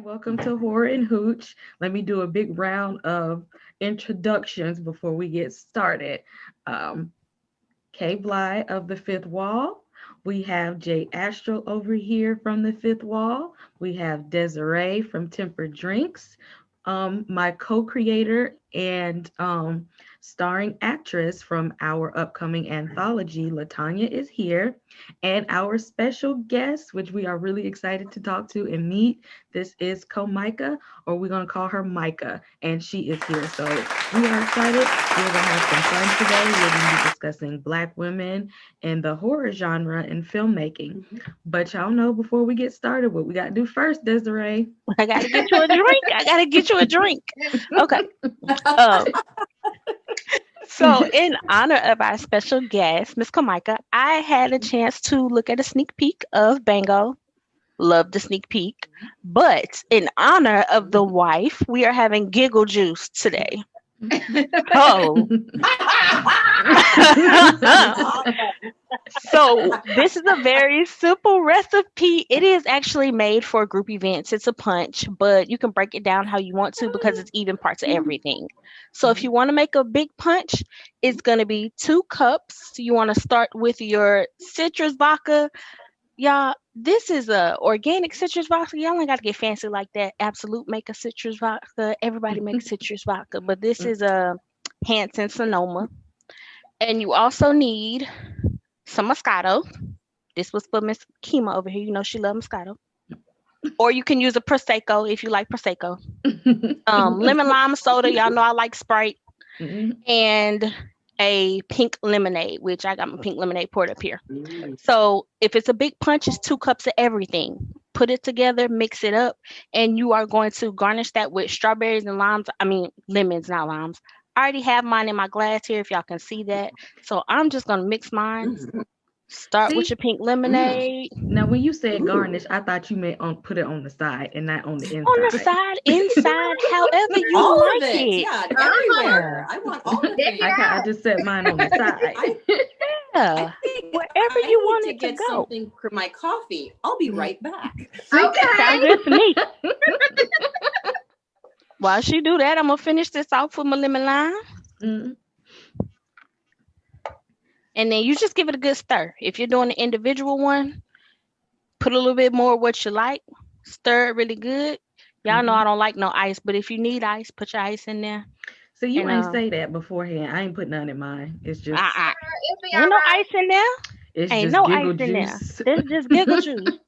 Welcome to Horror and Hooch. Let me do a big round of introductions before we get started. Um, Kay Bly of the Fifth Wall. We have Jay Astral over here from the Fifth Wall. We have Desiree from Tempered Drinks. My co-creator and starring actress from our upcoming anthology, Latanya, is here. And our special guest, which we are really excited to talk to and meet, this is Comika, or we're going to call her Micah, and she is here. So we are excited. We're going to have some fun today. We're going to be discussing Black women and the horror genre in filmmaking. But y'all know before we get started what we got to do first, Desiree. I gotta get you a drink. I gotta get you a drink. Okay. Um, so in honor of our special guest, Miss Comika, I had a chance to look at a sneak peek of Bango. Love the sneak peek. But in honor of the wife, we are having giggle juice today. Oh. So this is a very simple recipe. It is actually made for group events. It's a punch, but you can break it down how you want to because it's even parts of everything. So if you want to make a big punch, it's going to be 2 cups. You want to start with your citrus vodka. Y'all, this is a organic citrus vodka. Y'all ain't got to get fancy like that. Absolute make a citrus vodka. Everybody makes citrus vodka, but this is a Hanson Sonoma. And you also need some Moscato. This was for Miss Kima over here. You know she loves Moscato. Or you can use a Prosecco if you like Prosecco. Lemon lime soda. Y'all know I like Sprite. And a pink lemonade, which I got my pink lemonade poured up here. So if it's a big punch, it's 2 cups of everything. Put it together, mix it up, and you are going to garnish that with strawberries and limes. I mean, lemons, not limes. I already have mine in my glass here, if y'all can see that. So I'm just going to mix mine. Start with See, your pink lemonade. now when you said garnish, I thought you meant put it on the side and not on the On the inside. side, inside, however you All of like it. it. Yeah, everywhere. I want all the things. I just set mine on the side. Yeah, think wherever I you need want to it to get go. something for my coffee. I'll be right back. Sounds good to me. While she do that, I'm gonna finish this off with my lemon lime, Mm. and then you just give it a good stir. If you're doing the individual one, put a little bit more of what you like. Stir it really good. Y'all know I don't like no ice, but if you need ice, put your ice in there. So you And ain't say that beforehand. I ain't put none in mine. It's just It'll be all ain't no right. ice in there. it's Ain't just no giggle ice in there. juice. There's just giggle juice,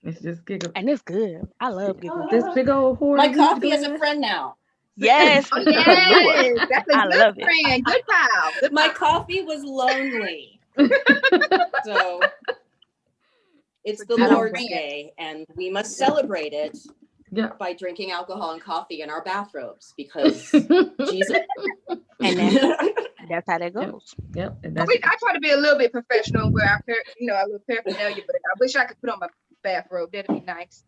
It's just giggle. and it's good. I love giggle This juice. big old My hoard coffee has a glass. friend now. Yes, Oh Kahlua. yes, that's a I good love it. friend. Good pal. Good My pal. coffee was lonely. So it's the I don't Lord's blame Day, and we must celebrate it Yeah. by drinking alcohol and coffee in our bathrobes because Jesus. And that's how that goes. Yep. And I, that's I try to be a little bit professional where a little paraphernalia, but I wish I could put on my bathrobe. That'd be nice.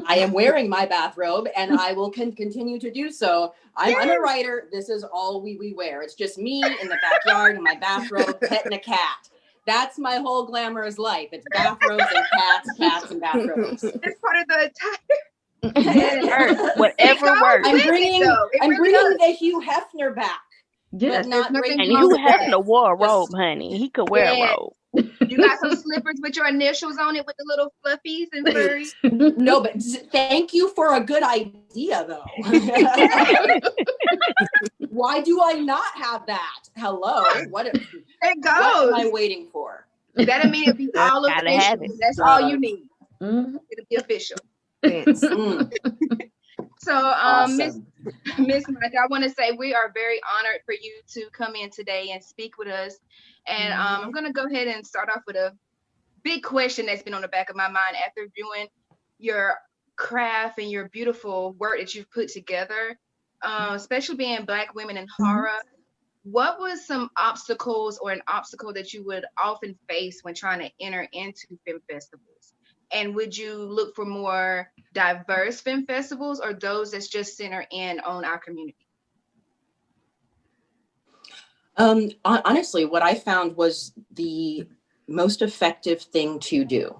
I am wearing my bathrobe, and I will continue to do so. I'm a writer. This is all we wear. It's just me in the backyard in my bathrobe petting a cat. That's my whole glamorous life. It's bathrobes and cats and bathrobes. That's part of the attire. Whatever works. I'm bringing does. the Hugh Hefner back, yes. but not nothing And breaking wrong Hugh with that. Hefner wore a Just- robe, honey. He could wear a Yeah. robe. You got some slippers with your initials on it with the little fluffies and furries. No, but thank you for a good idea, though. Why do I not have that? Hello, what? It What goes. am I waiting for? That'll mean it'll be all Gotta have official. it. That's all you need. Mhm. It'll be official. Mm, So, awesome. Miss Mike, I want to say we are very honored for you to come in today and speak with us. And I'm going to go ahead and start off with a big question that's been on the back of my mind after viewing your craft and your beautiful work that you've put together, especially being Black women in horror. What was some obstacles or an obstacle that you would often face when trying to enter into film festivals? And would you look for more diverse film festivals or those that's just center in on our community? Honestly, what I found was the most effective thing to do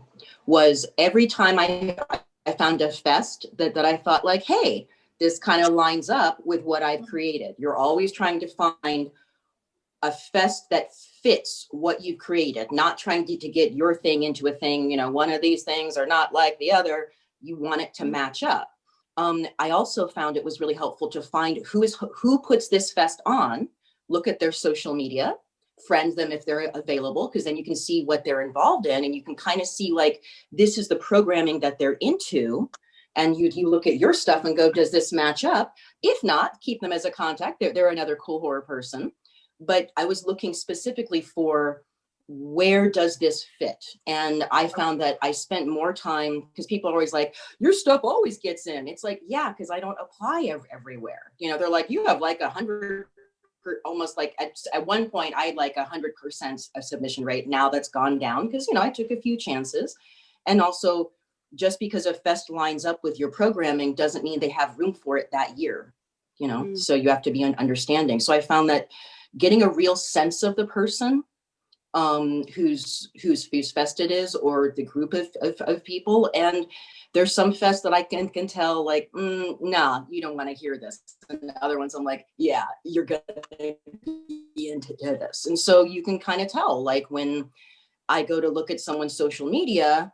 was every time I found a fest that I thought like, hey, this kind of lines up with what I've created. You're always trying to find a fest that fits what you've created, not trying to get your thing into a thing, you know, one of these things are not like the other. You want it to match up. I also found it was really helpful to find who puts this fest on, look at their social media, friend them if they're available, because then you can see what they're involved in, and you can kind of see like, this is the programming that they're into. And you look at your stuff and go, does this match up? If not, keep them as a contact. They're another cool horror person. But I was looking specifically for, where does this fit? And I found that I spent more time, because people are always like, your stuff always gets in. It's like, yeah, because I don't apply everywhere. You know, they're like, you have like 100, almost like at one point I had like 100% of submission rate. Now that's gone down because, you know, I took a few chances. And also, just because a fest lines up with your programming doesn't mean they have room for it that year, you know? So you have to be understanding. So I found that getting a real sense of the person, whose fest it is, or the group of people. And there's some fest that I can tell like, nah, you don't want to hear this. And the other ones I'm like, yeah, you're gonna be into this. And so you can kind of tell, like when I go to look at someone's social media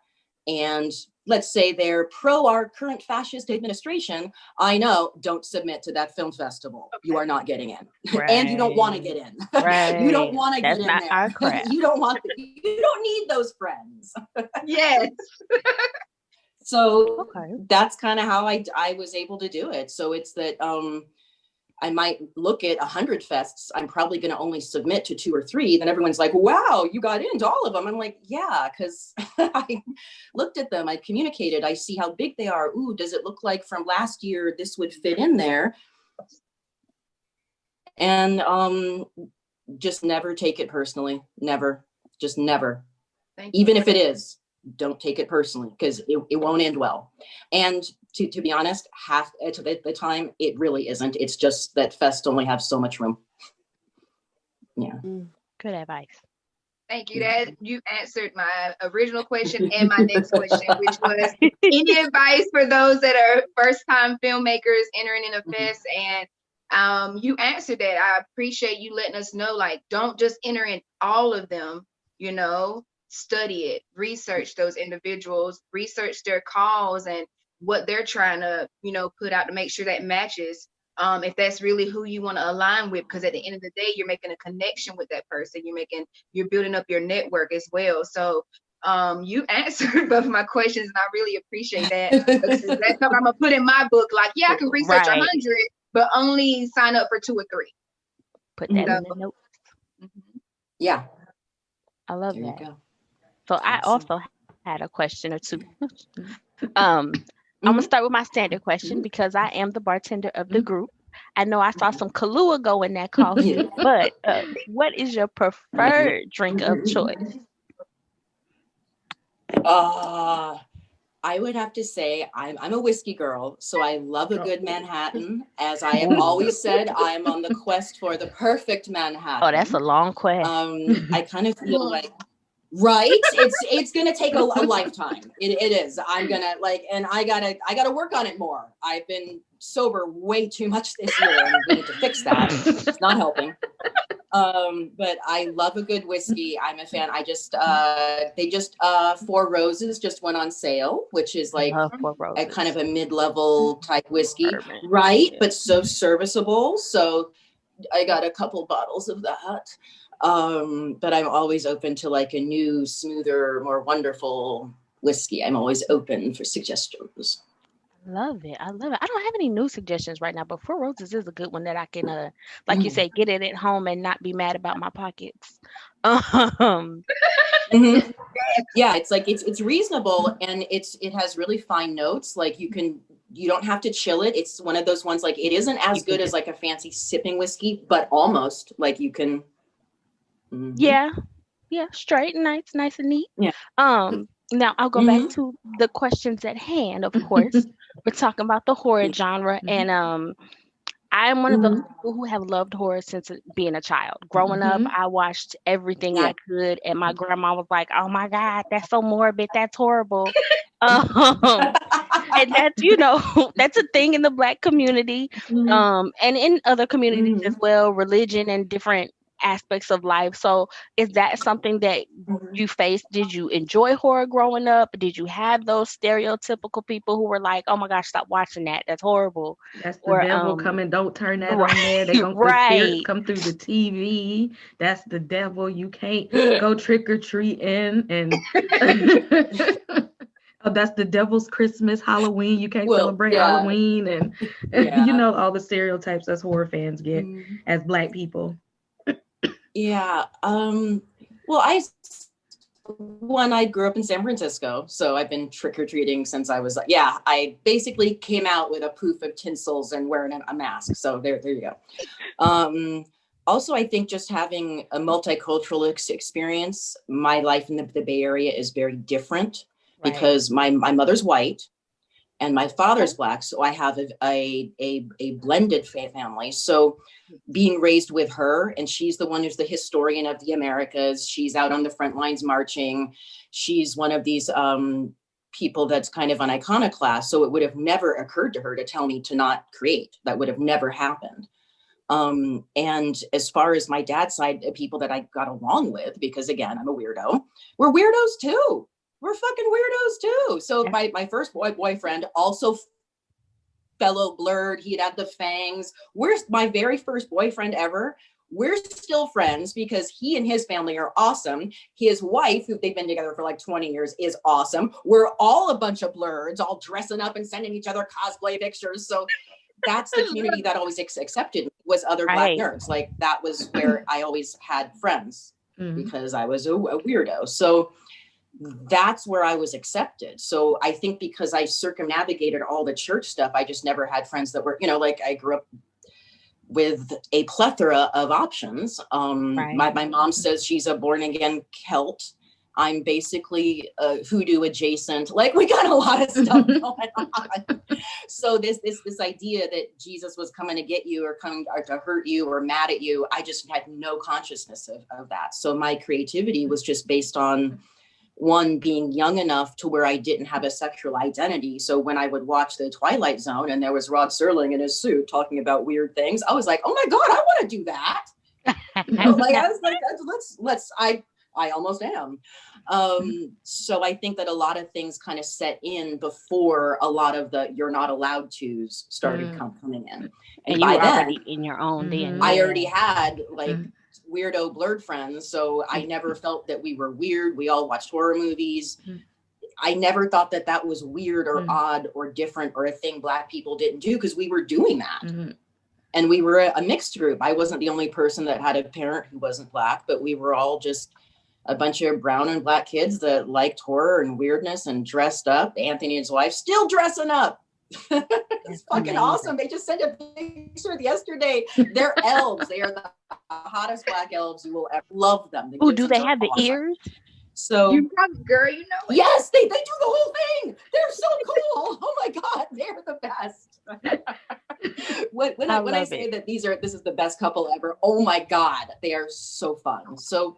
and let's say they're pro our current fascist administration, I know, don't submit to that film festival. Okay. You are not getting in. Right. And you don't want to get in. Right. You don't want to get in there. Our crap. You don't need those friends. Yes. So that's kind of how I was able to do it. So it's that I might look at 100 fests. I'm probably going to only submit to 2 or 3. Then everyone's like, wow, you got into all of them. I'm like, yeah, because I looked at them. I communicated. I see how big they are. Ooh, does it look like from last year this would fit in there? And just never take it personally. Never. Just never. Even if it is, don't take it personally, because it won't end well. And to be honest, half at the time, it really isn't. It's just that fests only have so much room. Yeah. Good advice. Thank you. That you answered my original question and my next question, which was any advice for those that are first-time filmmakers entering in a fest? And you answered that. I appreciate you letting us know, like, don't just enter in all of them, you know, study it, research those individuals, research their cause and what they're trying to, you know, put out to make sure that matches. If that's really who you want to align with, because at the end of the day, you're making a connection with that person. You're building up your network as well. So you answered both of my questions, and I really appreciate that. That's something I'm gonna put in my book. Like, yeah, I can research 100, but only sign up for 2 or 3. Put that in the notes. Yeah, I love that. So awesome. I also had a question or two. I'm gonna start with my standard question because I am the bartender of the group. I know I saw some Kahlua go in that coffee, but what is your preferred drink of choice? I would have to say I'm a whiskey girl, so I love a good Manhattan. As I have always said, I'm on the quest for the perfect Manhattan. Oh, that's a long quest. I kind of feel like, right? It's gonna take a lifetime. It is. I'm gonna and I gotta work on it more. I've been sober way too much this year, and we need to fix that. It's not helping. But I love a good whiskey. I'm a fan. They just 4 Roses just went on sale, which is like a kind of a mid-level type whiskey, right? Yeah. But so serviceable. So I got a couple bottles of that. But I'm always open to like a new, smoother, more wonderful whiskey. I'm always open for suggestions. Love it. I love it. I don't have any new suggestions right now, but 4 Roses is a good one that I can, like you say, get it at home and not be mad about my pockets. Yeah, it's like it's reasonable, and it has really fine notes. Like you don't have to chill it. It's one of those ones like it isn't as good as like a fancy sipping whiskey, but almost like you can. Yeah, straight and nice and neat. Yeah. Now I'll go back to the questions at hand. Of course, we're talking about the horror genre, and I'm one of those people who have loved horror since being a child. Growing up, I watched everything Yeah. I could, and my grandma was like, "Oh my God, that's so morbid. That's horrible." Um, and that's that's a thing in the Black community, and in other communities as well, religion and different aspects of life. So, is that something that you faced? Did you enjoy horror growing up? Did you have those stereotypical people who were like, "Oh my gosh, stop watching that. That's horrible." That's the Or devil coming. Don't turn that right, on there. The spirits right. come through the TV. That's the devil. You can't go trick or treating. And oh, that's the devil's Christmas, Halloween. You can't Well, celebrate yeah, Halloween. And yeah. all the stereotypes us horror fans get as Black people. Yeah. Well, I grew up in San Francisco, so I've been trick-or-treating since I was, I basically came out with a poof of tinsels and wearing a mask. So there you go. Also, I think just having a multicultural experience, my life in the Bay Area is very different because my mother's white and my father's Black. So I have a blended family. So being raised with her, and she's the one who's the historian of the Americas. She's out on the front lines marching. She's one of these people that's kind of an iconoclast. So it would have never occurred to her to tell me to not create. That would have never happened. And as far as my dad's side, people that I got along with, because again, I'm a weirdo, we're weirdos too. We're fucking weirdos too. So my first boyfriend, also fellow blurred, he'd had the fangs. My very first boyfriend ever. We're still friends because he and his family are awesome. His wife, who they've been together for like 20 years, is awesome. We're all a bunch of blurs, all dressing up and sending each other cosplay pictures. So that's the community that always accepted me, was other Black nerds. Like that was where I always had friends because I was a weirdo. So that's where I was accepted. So I think because I circumnavigated all the church stuff, I just never had friends that were, like I grew up with a plethora of options. My mom says she's a born again Celt. I'm basically hoodoo adjacent. Like we got a lot of stuff going on. So this idea that Jesus was coming to get you or coming to hurt you or mad at you, I just had no consciousness of that. So my creativity was just based on one, being young enough to where I didn't have a sexual identity. So when I would watch The Twilight Zone and there was Rod Serling in his suit talking about weird things, I was like, oh my God, I want to do that. I was like, I almost am. So I think that a lot of things kind of set in before a lot of the you're not allowed to's started coming in. And by then, in your own then. I already had like weirdo blurred friends. So I never felt that we were weird. We all watched horror movies. I never thought that was weird or odd or different or a thing Black people didn't do because we were doing that. And we were a mixed group. I wasn't the only person that had a parent who wasn't Black, but we were all just a bunch of brown and Black kids that liked horror and weirdness and dressed up. Anthony and his wife still dressing up. It's fucking awesome. They just sent a picture yesterday. They're elves. They are the hottest Black elves you will ever love them. Oh, do they have the ears? So you probably, girl, you know it. Yes, they do the whole thing. They're so cool. Oh my God, they're the best. when I say that this is the best couple ever, oh my God, they are so fun. So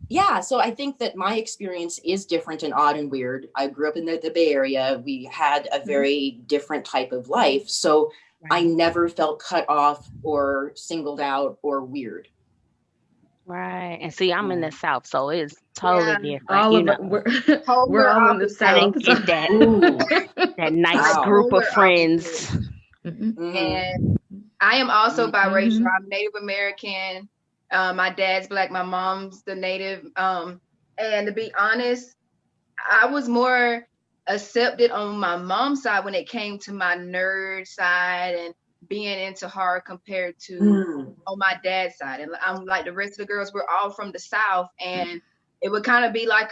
yeah, so I think that my experience is different and odd and weird. I grew up in the Bay Area. We had a very different type of life. So I never felt cut off or singled out or weird. Right. And see, I'm in the South, so it's totally different. All of it, we're all in the South. I didn't get that nice group of friends. And I am also biracial. I'm Native American. My dad's Black, my mom's the Native. And to be honest, I was more accepted on my mom's side when it came to my nerd side and being into horror compared to on my dad's side. And I'm like the rest of the girls, we're all from the South, and it would kind of be like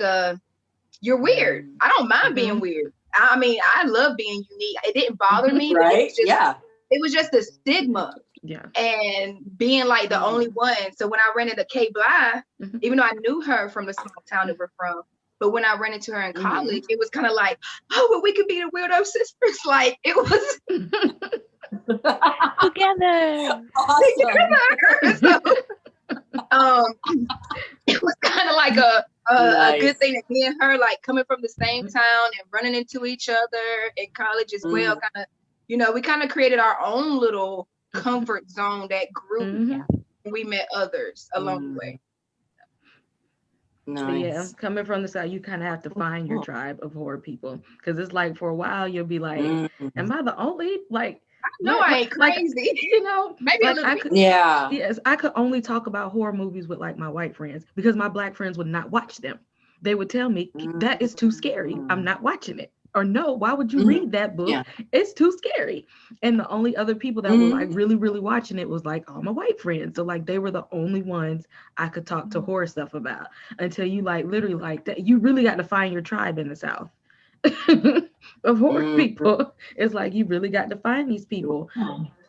you're weird. I don't mind being weird. I mean, I love being unique. It didn't bother me. Right? It was just the stigma. Yeah. And being like the only one. So when I ran into Kay Bly, even though I knew her from the small town that we're from, but when I ran into her in college, it was kind of like, oh, well, we could be the weirdo sisters. Like it was Together. Awesome. So, it was kind of like a good thing that me and her like coming from the same town and running into each other in college as well. Kind of, we kind of created our own little comfort zone that grew. We met others along the way. Nice. Yeah, coming from the South, you kind of have to find your tribe of horror people, because it's like for a while you'll be like, "Am I the only like?" No, I ain't crazy. Maybe like a little bit. Yes, I could only talk about horror movies with like my white friends, because my black friends would not watch them. They would tell me that is too scary. I'm not watching it. Or no, why would you read that book? Yeah. It's too scary. And the only other people that were like really, really watching it was like all my white friends. So like they were the only ones I could talk to horror stuff about, until you like literally like that. You really got to find your tribe in the South of horror people. It's like you really got to find these people.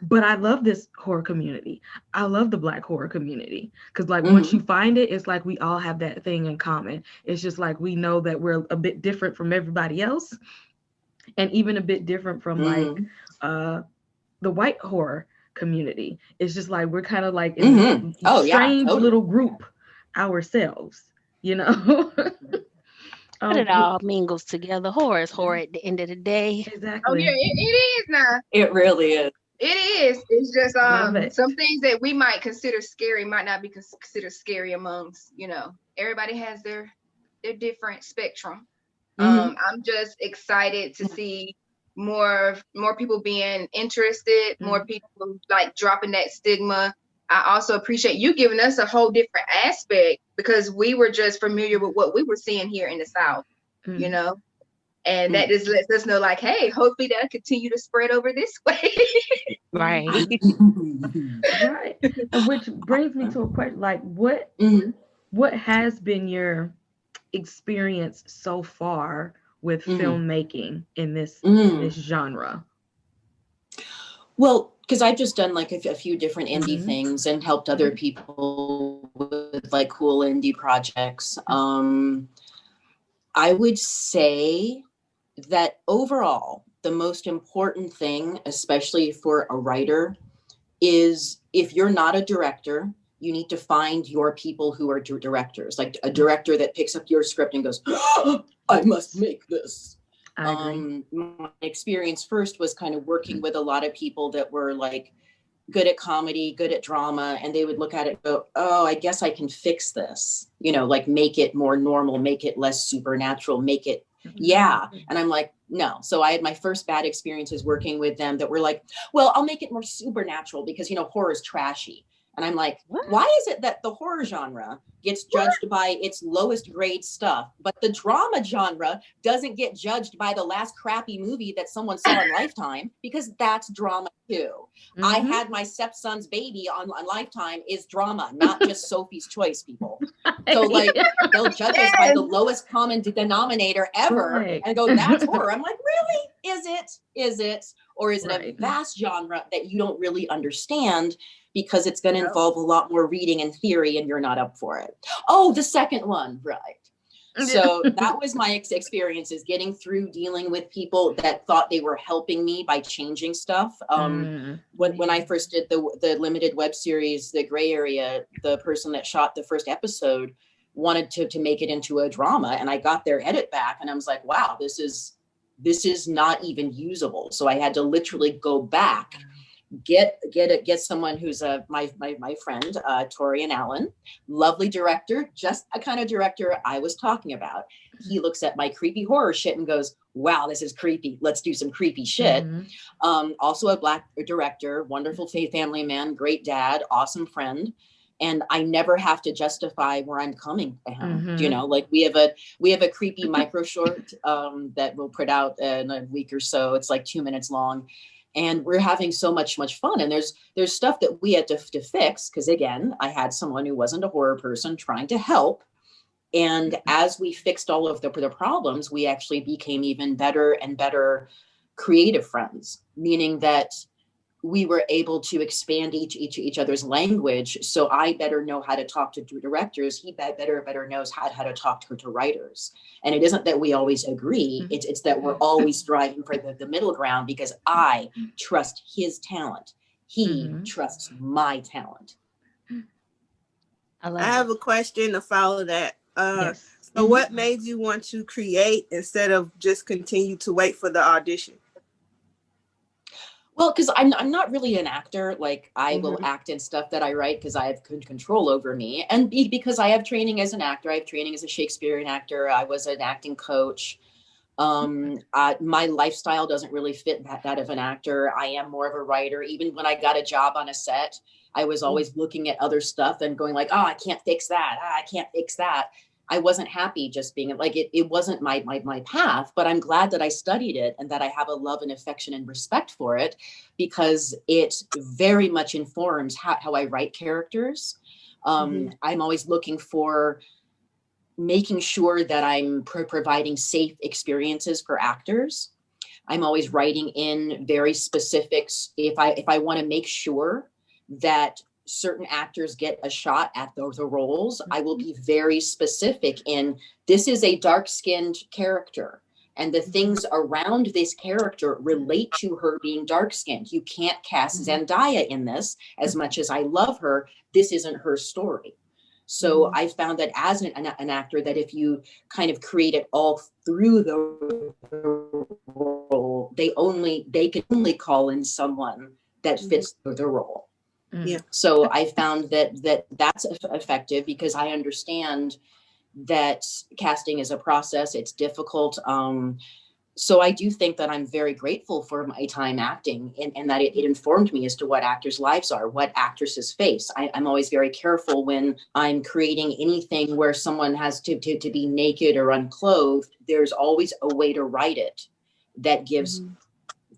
But I love this horror community. I love the Black horror community, because like once you find it, it's like we all have that thing in common. It's just like we know that we're a bit different from everybody else, and even a bit different from like the white horror community. It's just like we're kind of like in this strange little group ourselves, But it all mingles together. Horror is horror at the end of the day. Exactly. Oh yeah, it is now. It really is. It is. It's just some things that we might consider scary might not be considered scary amongst, everybody has their different spectrum. I'm just excited to see more people being interested, more people like dropping that stigma. I also appreciate you giving us a whole different aspect, because we were just familiar with what we were seeing here in the South, and that just lets us know like, hey, hopefully that'll continue to spread over this way. Right. Right. Which brings me to a question, like what has been your experience so far with filmmaking in this genre? Well, because I've just done like a few different indie things and helped other people with like cool indie projects. I would say that overall, the most important thing, especially for a writer, is if you're not a director, you need to find your people who are directors, like a director that picks up your script and goes, oh, I must make this. My experience first was kind of working with a lot of people that were like good at comedy, good at drama, and they would look at it and go, oh, I guess I can fix this, like make it more normal, make it less supernatural, make it, And I'm like, no. So I had my first bad experiences working with them that were like, well, I'll make it more supernatural because, horror is trashy. And I'm like, why is it that the horror genre gets judged by its lowest grade stuff, but the drama genre doesn't get judged by the last crappy movie that someone saw in Lifetime? Because that's drama too. I Had My Stepson's Baby on Lifetime is drama, not just Sophie's Choice, people. So like they'll judge us by the lowest common denominator ever and go, that's horror. I'm like, really? Is it? Or is it a vast genre that you don't really understand? Because it's going to involve a lot more reading and theory, and you're not up for it. Oh, the second one, right. So that was my experiences getting through dealing with people that thought they were helping me by changing stuff. When I first did the limited web series, The Gray Area, the person that shot the first episode wanted to make it into a drama, and I got their edit back, and I was like, wow, this is not even usable. So I had to literally go back, get someone who's my friend, Torian Allen, lovely director, just a kind of director I was talking about. He looks at my creepy horror shit and goes, wow, this is creepy. Let's do some creepy shit. Also a Black director, wonderful family man, great dad, awesome friend. And I never have to justify where I'm coming from. Like we have a creepy micro short that we'll put out in a week or so. It's like 2 minutes long. And we're having so much fun. And there's stuff that we had to fix, because again, I had someone who wasn't a horror person trying to help. And as we fixed all of the problems, we actually became even better and better creative friends, meaning that we were able to expand each other's language. So I better know how to talk to directors. He better knows how to talk to writers. And it isn't that we always agree. It's that we're always striving for the middle ground, because I trust his talent. He trusts my talent. I have a question to follow that. Yes. So what made you want to create instead of just continue to wait for the audition? Well, because I'm not really an actor. Like, I will act in stuff that I write because I have control over me, and because I have training as an actor. I have training as a Shakespearean actor. I was an acting coach. My lifestyle doesn't really fit that of an actor. I am more of a writer. Even when I got a job on a set, I was always looking at other stuff and going like, oh, I can't fix that. I can't fix that. I wasn't happy just being like, it wasn't my path, but I'm glad that I studied it and that I have a love and affection and respect for it, because it very much informs how I write characters. I'm always looking for making sure that I'm providing safe experiences for actors. I'm always writing in very specifics. If I want to make sure that certain actors get a shot at those roles, I will be very specific in, this is a dark-skinned character, and the things around this character relate to her being dark-skinned. You can't cast Zendaya in this. As much as I love her, this isn't her story. So I found that as an actor, that if you kind of create it all through the role, they can only call in someone that fits the role. Yeah. So I found that's effective, because I understand that casting is a process. It's difficult. So I do think that I'm very grateful for my time acting, and that it informed me as to what actors' lives are, what actresses face. I'm always very careful when I'm creating anything where someone has to be naked or unclothed. There's always a way to write it that gives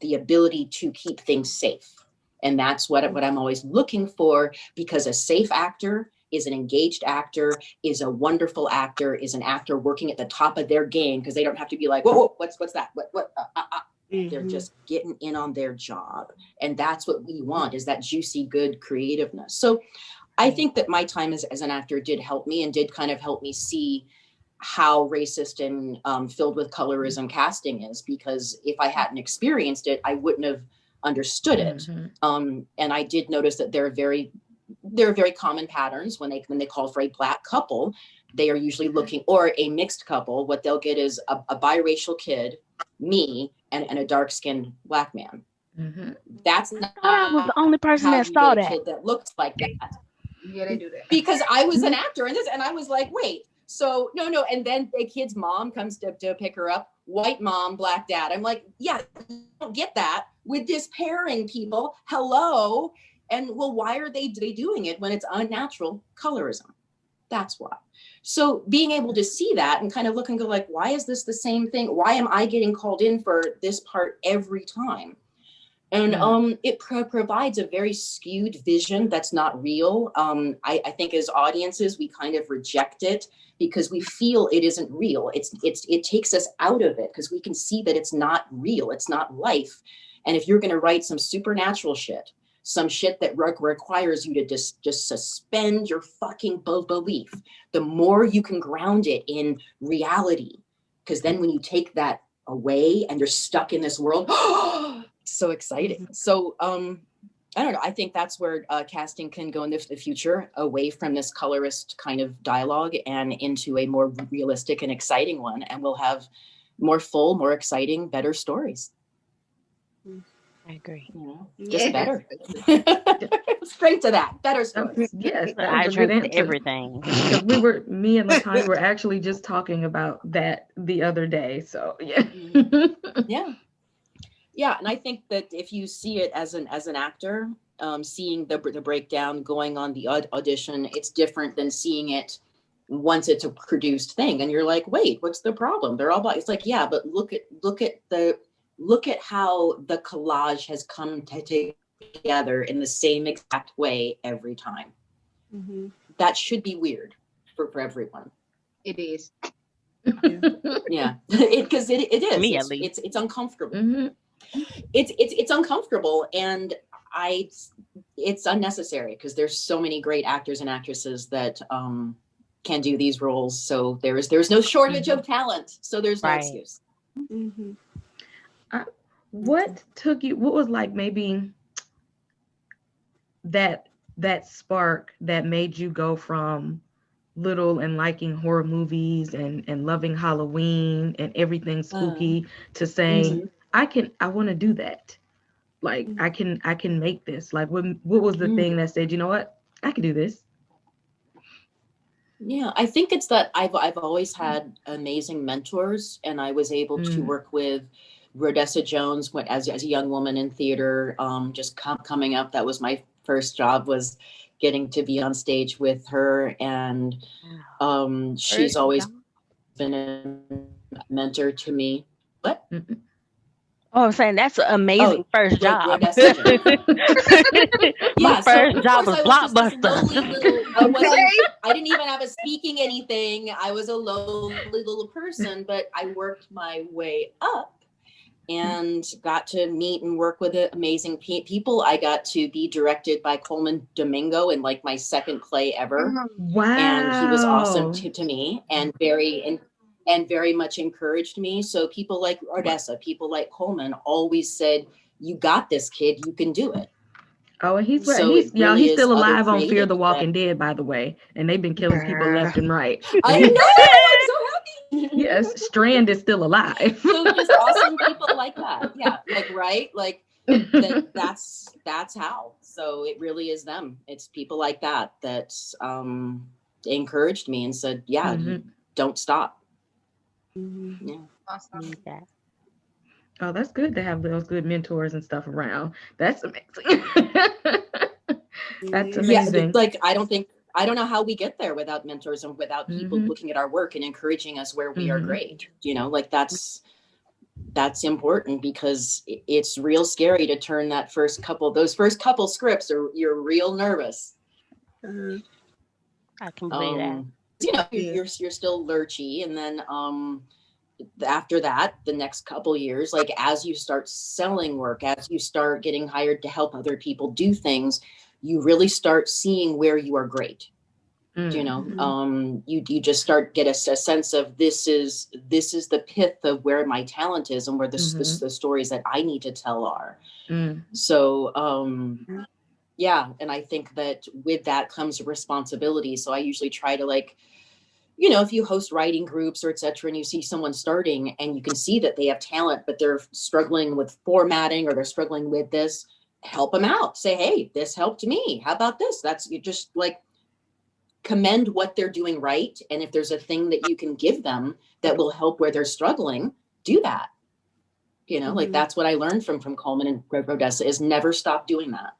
the ability to keep things safe. And that's what I'm always looking for, because a safe actor is an engaged actor, is a wonderful actor, is an actor working at the top of their game, because they don't have to be like, whoa, what's that? What? They're just getting in on their job. And that's what we want, is that juicy, good creativeness. So I think that my time as an actor did help me, and did kind of help me see how racist and filled with colorism casting is, because if I hadn't experienced it, I wouldn't have understood it. And I did notice that there are very common patterns when they call for a Black couple. They are usually looking, or a mixed couple. What they'll get is a biracial kid, me, and a dark-skinned Black man. That's not. I was the only person that saw that. Kid that looks like that. Yeah, they do that. Because I was an actor in this, and I was like, wait. So no, and then the kid's mom comes to pick her up. White mom, Black dad. I'm like, yeah, you don't get that with this pairing, people. Hello. And well, why are they doing it when it's unnatural colorism? That's why. So being able to see that and kind of look and go like, why is this the same thing? Why am I getting called in for this part every time? And it provides a very skewed vision that's not real. I think as audiences, we kind of reject it because we feel it isn't real. It takes us out of it because we can see that it's not real. It's not life. And if you're going to write some supernatural shit, some shit that requires you to just suspend your fucking belief, the more you can ground it in reality. Because then when you take that away and you're stuck in this world, so exciting. So I don't know. I think that's where casting can go in the future, away from this colorist kind of dialogue and into a more realistic and exciting one. And we'll have more full, more exciting, better stories. I agree. You know, just better. Straight to that. Better stories. Yes, that I was a good agree with answer. everything. Because me and LaTanya were actually just talking about that the other day. So yeah. Yeah, and I think that if you see it as an actor, seeing the breakdown going on the audition, it's different than seeing it once it's a produced thing, and you're like, wait, what's the problem? They're all about. It's like, yeah, but look at how the collage has come together in the same exact way every time. That should be weird for everyone. It is. Yeah, because it is. Me, at least. It's uncomfortable. It's uncomfortable, and it's unnecessary because there's so many great actors and actresses that can do these roles. So there's no shortage of talent. So there's no excuse. Mm-hmm. What was like maybe that spark that made you go from little and liking horror movies and loving Halloween and everything spooky to saying, I want to do that. Like I can make this. Like what was the thing that said, you know what, I can do this? Yeah, I think it's that I've always had amazing mentors, and I was able to work with Rhodessa Jones as a young woman in theater. Just coming up, that was my first job, was getting to be on stage with her, and she's always been a mentor to me. What? Oh, I'm saying that's an amazing first job. Rhodessa Jones. My first job was Blockbuster. I didn't even have a speaking anything. I was a lonely little person, but I worked my way up and got to meet and work with amazing people. I got to be directed by Coleman Domingo in like my second play ever. Wow. And he was awesome to me and very much encouraged me. So people like Rhodessa, people like Coleman always said, you got this, kid, you can do it. Oh, and he's still alive on Fear the Walking Dead, by the way. And they've been killing people left and right. I know, I'm so happy. Yes, Strand is still alive. So just awesome people like that. Yeah, like, right? Like that's how. So it really is them. It's people like that encouraged me and said, yeah, you don't stop. Yeah. Awesome. Oh, that's good to have those good mentors and stuff around. That's amazing. That's amazing. Yeah, like I don't know how we get there without mentors and without people looking at our work and encouraging us where we are great. You know, like that's important, because it's real scary to turn those first couple scripts, or you're real nervous. I can believe that. You know, you're still lurchy, and then after that, the next couple years, like as you start selling work, as you start getting hired to help other people do things, you really start seeing where you are great. You know, you just start get a sense of this is the pith of where my talent is and where the stories that I need to tell are. So yeah, and I think that with that comes responsibility. So I usually try to, like, you know, if you host writing groups or et cetera, and you see someone starting and you can see that they have talent, but they're struggling with formatting or they're struggling with this, help them out. Say, hey, this helped me. How about this? You just like commend what they're doing right. And if there's a thing that you can give them that will help where they're struggling, do that. You know, like that's what I learned from Coleman and Rhodessa, is never stop doing that,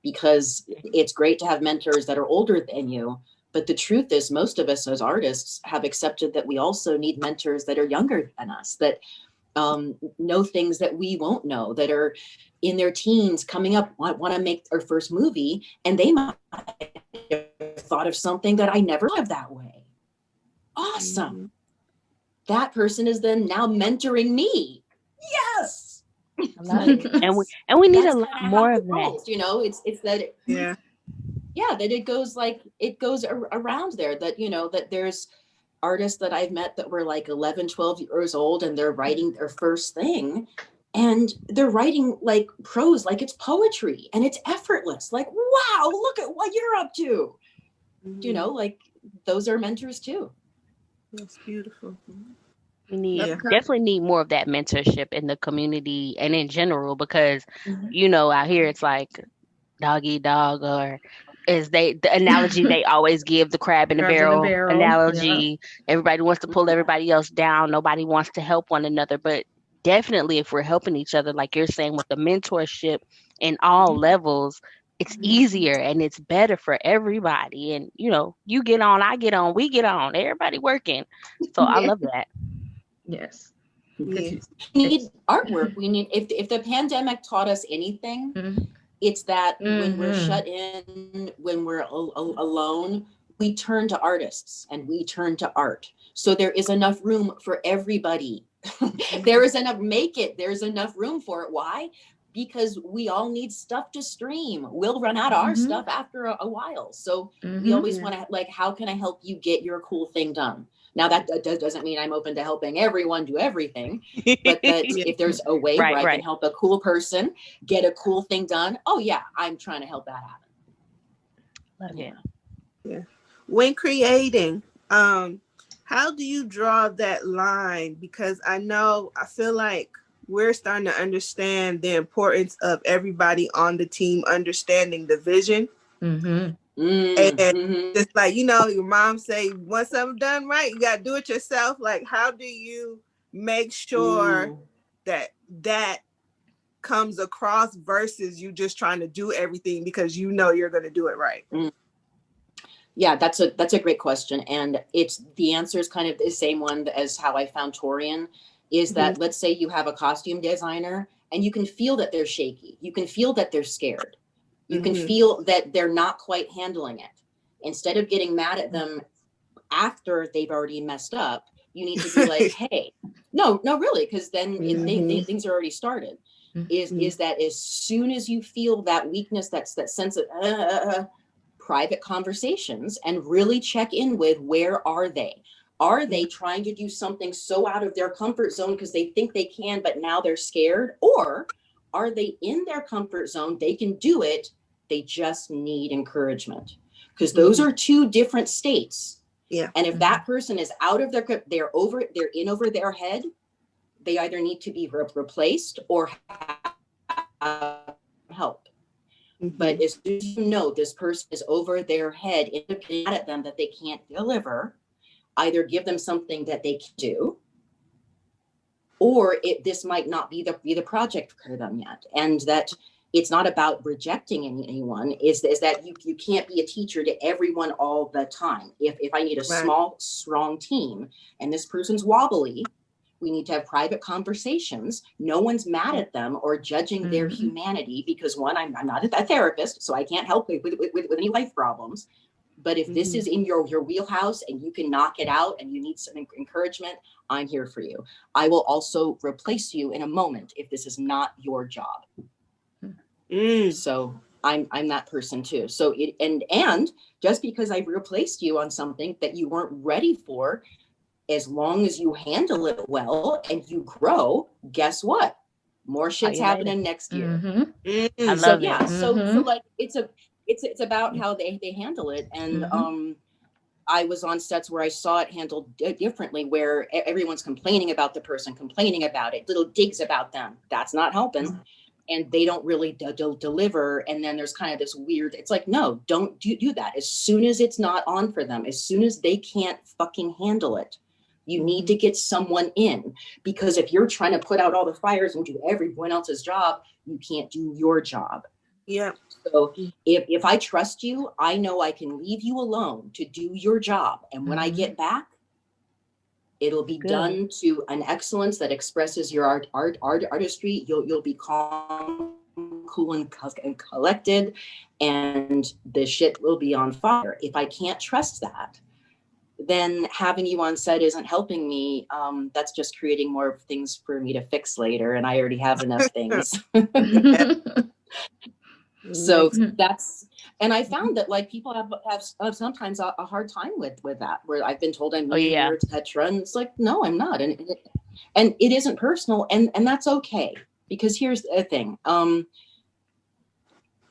because it's great to have mentors that are older than you. But the truth is, most of us as artists have accepted that we also need mentors that are younger than us, that know things that we won't know, that are in their teens coming up, want to make their first movie, and they might have thought of something that I never thought of that way. Awesome. That person is then now mentoring me. Yes. And we need a lot more of that. You know, it's that. Yeah, that it goes around there, that, you know, that there's artists that I've met that were like 11, 12 years old, and they're writing their first thing, and they're writing like prose, like it's poetry, and it's effortless. Like, wow, look at what you're up to. You know, like those are mentors too. That's beautiful. We definitely need more of that mentorship in the community and in general, because, you know, out here it's like dog eat dog, or the analogy they always give, the crab in the barrel analogy. Everybody wants to pull everybody else down. Nobody wants to help one another. But definitely, if we're helping each other, like you're saying, with the mentorship in all levels, it's easier and it's better for everybody. And, you know, you get on, I get on, we get on, everybody working. So I love that. Yes. We need artwork. We need, if the pandemic taught us anything, it's that when we're shut in, when we're alone, we turn to artists and we turn to art. So there is enough room for everybody. There's enough room for it. Why? because we all need stuff to stream. We'll run out of our stuff after a while. So we always want to, like, how can I help you get your cool thing done? Now that doesn't mean I'm open to helping everyone do everything, but that if there's a way where I can help a cool person get a cool thing done, oh yeah, I'm trying to help that happen. Love it. Yeah. When creating, how do you draw that line? Because I feel like we're starting to understand the importance of everybody on the team understanding the vision. And just like, you know, your mom say, you want something done right, you got to do it yourself. Like, how do you make sure that comes across versus you just trying to do everything because you know you're going to do it right? Yeah, that's a great question. And the answer is kind of the same one as how I found Torian, is that let's say you have a costume designer and you can feel that they're shaky. You can feel that they're scared. You can feel that they're not quite handling it. Instead of getting mad at them after they've already messed up, you need to be like, hey, no, really, because then things are already started. Is that as soon as you feel that weakness, that sense of private conversations, and really check in with, where are they? Are they trying to do something so out of their comfort zone because they think they can, but now they're scared? Or are they in their comfort zone? They can do it. They just need encouragement, because those are two different states. Yeah. And if that person is out of their grip, they're in over their head, they either need to be replaced or have help. But as soon as you know this person is over their head, independent at them that they can't deliver, either give them something that they can do, or this might not be the project for them yet. And that it's not about rejecting anyone, is that you can't be a teacher to everyone all the time. If I need a small, strong team and this person's wobbly, we need to have private conversations. No one's mad at them or judging their humanity, because one, I'm not a therapist, so I can't help with any life problems. But if this is in your wheelhouse and you can knock it out and you need some encouragement, I'm here for you. I will also replace you in a moment if this is not your job. So I'm that person too. So and just because I've replaced you on something that you weren't ready for, as long as you handle it well and you grow, guess what? More shit's happening next year. I love it. So like it's about how they handle it. And I was on sets where I saw it handled differently, where everyone's complaining about the person, complaining about it, little digs about them. That's not helping. And they don't really deliver. And then there's kind of this weird, it's like, no, don't do that. As soon as it's not on for them, as soon as they can't fucking handle it, you need to get someone in. Because if you're trying to put out all the fires and do everyone else's job, you can't do your job. Yeah. So if I trust you, I know I can leave you alone to do your job. And when I get back, it'll be done to an excellence that expresses your artistry. You'll be calm, cool, and collected, and the shit will be on fire. If I can't trust that, then having you on set isn't helping me. That's just creating more things for me to fix later, and I already have enough things. So that's, and I found that like people have sometimes a hard time with that, where I've been told I'm mean or etc. And it's like, no, I'm not. And it isn't personal, and that's okay. Because here's the thing.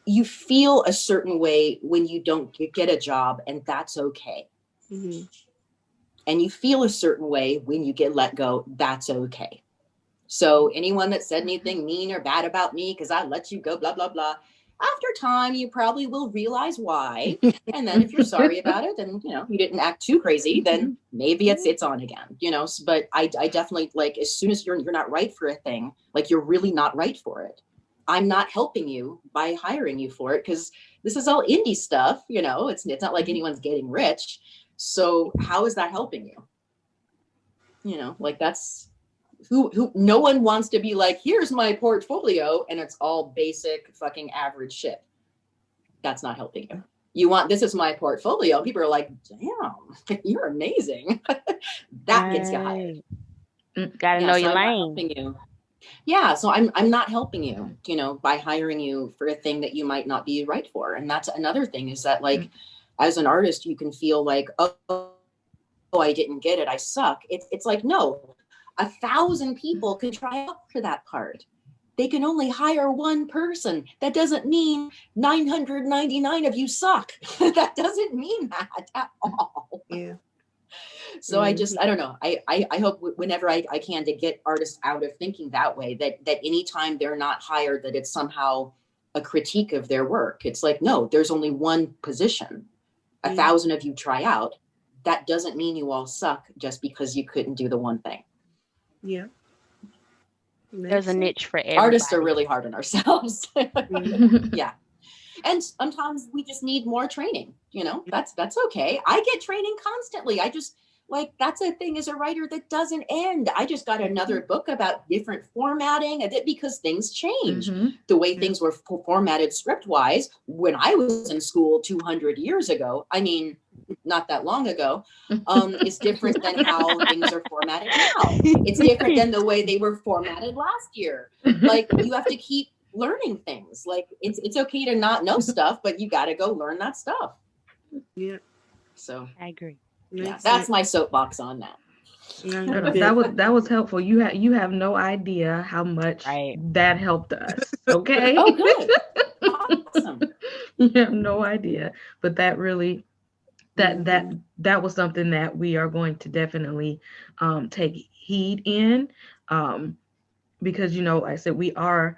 You feel a certain way when you don't get a job, and that's okay. And you feel a certain way when you get let go, that's okay. So anyone that said anything mean or bad about me because I let you go, blah, blah, blah, after time, you probably will realize why. And then if you're sorry about it and, you know, you didn't act too crazy, then maybe it's on again, you know. But I definitely, like, as soon as you're not right for a thing, like you're really not right for it, I'm not helping you by hiring you for it, because this is all indie stuff, you know. It's not like anyone's getting rich. So how is that helping you? You know, like that's who no one wants to be like, here's my portfolio and it's all basic fucking average shit. That's not helping you. You want, this is my portfolio. People are like, damn, you're amazing. That gets you hired. Gotta know your lane. You. Yeah, so I'm not helping you, you know, by hiring you for a thing that you might not be right for. And that's another thing, is that like as an artist, you can feel like, oh, I didn't get it, I suck. It's like, no, 1,000 people can try out for that part. They can only hire one person. That doesn't mean 999 of you suck. That doesn't mean that at all. Yeah. So I don't know. I hope whenever I can, to get artists out of thinking that way, that anytime they're not hired, that it's somehow a critique of their work. It's like, no, there's only one position. 1,000 of you try out. That doesn't mean you all suck just because you couldn't do the one thing. Yeah. There's a niche for everybody. Artists are really hard on ourselves. Yeah. And sometimes we just need more training, you know, that's okay. I get training constantly. I just like, that's a thing as a writer that doesn't end. I just got another book about different formatting, because things change. The way things were formatted script wise when I was in school 200 years ago, I mean, not that long ago, is different than how things are formatted now. It's different than the way they were formatted last year. Like, you have to keep learning things. Like, it's okay to not know stuff, but you got to go learn that stuff. Yeah. So I agree. yeah, that's my soapbox on that. That was helpful. You have no idea how much that helped us. Okay. Oh, good. Awesome. You have no idea, but that really that was something that we are going to definitely take heed in, because, you know, like I said, we are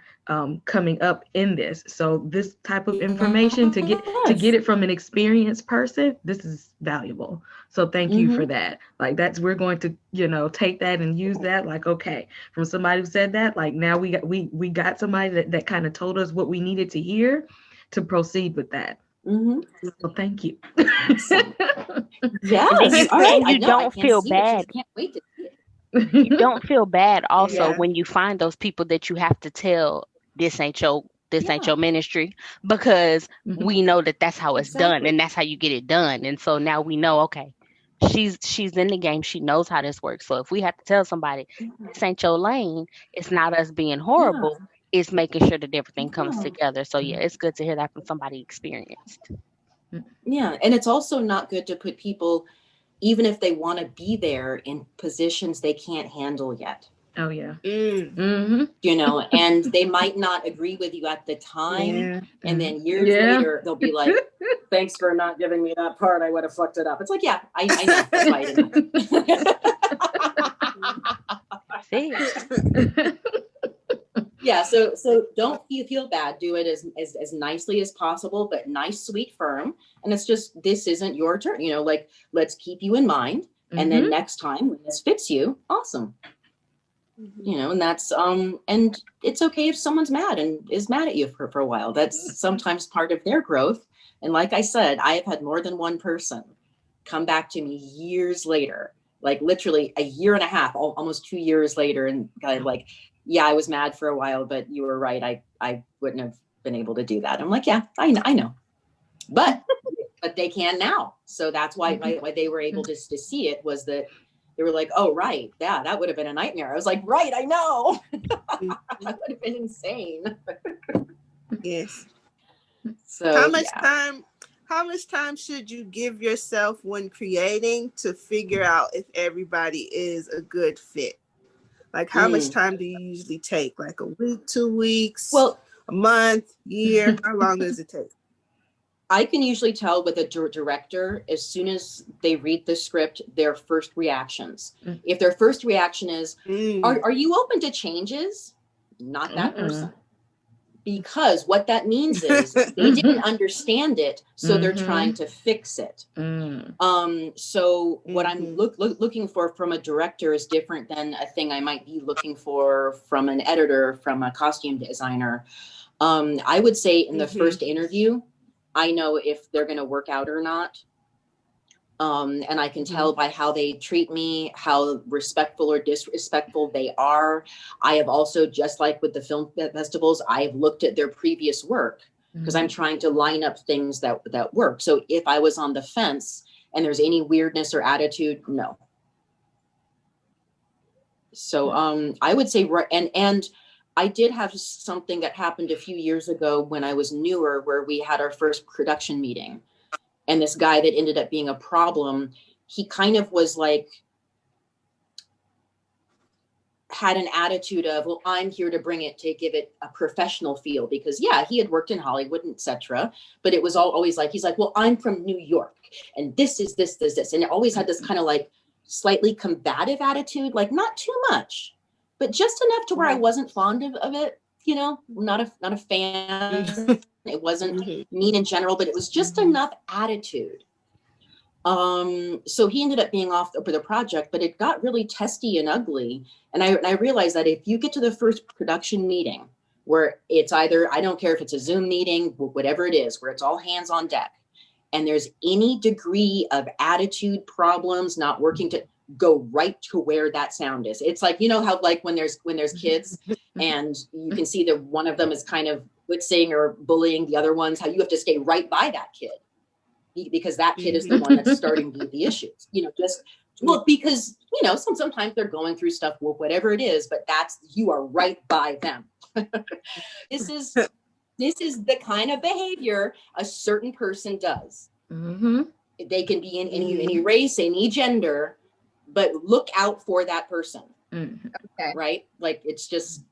coming up in this, so this type of information, to get it from an experienced person, this is valuable. So thank you for that. Like, we're going to, you know, take that and use that. Like, okay, from somebody who said that, like, now we got somebody that kind of told us what we needed to hear to proceed with that. So thank you. Yes. And you don't feel bad. Can't wait to see it. You don't feel bad also when you find those people that you have to tell, this ain't your ministry, because we know that that's how it's done, and that's how you get it done. And so now we know, okay, she's in the game, she knows how this works. So if we have to tell somebody this ain't your lane, it's not us being horrible, it's making sure that everything comes together. So yeah, it's good to hear that from somebody experienced. Yeah, and it's also not good to put people, even if they want to be there, in positions they can't handle yet. Oh yeah. You know, and they might not agree with you at the time, and then years later they'll be like, thanks for not giving me that part, I would have fucked it up. It's like, yeah, I know, that's why I didn't. Yeah, so don't feel bad. Do it as nicely as possible, but nice, sweet, firm. And it's just, this isn't your turn. You know, like, let's keep you in mind. And then next time when this fits you, awesome. You know, and that's and it's okay if someone's mad and is mad at you for a while. That's sometimes part of their growth. And like I said, I have had more than one person come back to me years later, like literally a year and a half, almost 2 years later, and kind of like, yeah, I was mad for a while, but you were right. I wouldn't have been able to do that. I'm like, yeah, I know. But they can now. So that's why they were able to see it, was that they were like, oh, right. Yeah, that would have been a nightmare. I was like, right, I know. That would have been insane. Yes. So how much time should you give yourself when creating to figure out if everybody is a good fit? Like, how much time do you usually take? Like a week, 2 weeks, a month, year? How long does it take? I can usually tell with a director as soon as they read the script, their first reactions. If their first reaction is, are you open to changes? Not that person. Because what that means is they didn't understand it, so they're trying to fix it. So what I'm looking for from a director is different than a thing I might be looking for from an editor, from a costume designer. I would say in the first interview, I know if they're going to work out or not. And I can tell by how they treat me, how respectful or disrespectful they are. I have also, just like with the film festivals, I have looked at their previous work, because I'm trying to line up things that work. So if I was on the fence and there's any weirdness or attitude, no. So I would say, and I did have something that happened a few years ago when I was newer, where we had our first production meeting, and this guy that ended up being a problem, he kind of was like, had an attitude of, well, I'm here to give it a professional feel, because yeah, he had worked in Hollywood, etc. But it was always like, he's like, well, I'm from New York, and this is this, and it always had this kind of like slightly combative attitude, like not too much, but just enough to where I wasn't fond of it, you know, not a fan. It wasn't mean in general, but it was just enough attitude. So he ended up being off the project, but it got really testy and ugly. And I realized that if you get to the first production meeting where it's either, I don't care if it's a Zoom meeting, whatever it is, where it's all hands on deck, and there's any degree of attitude problems, not working, to go right to where that sound is. It's like, you know how like when there's kids and you can see that one of them is kind of blitzing or bullying the other ones, how you have to stay right by that kid, because that kid is the one that's starting the issues, you know, just, well, because, you know, sometimes they're going through stuff, whatever it is, but you are right by them. This is the kind of behavior a certain person does. They can be in any race, any gender, but look out for that person. Okay. Right? Like, it's just,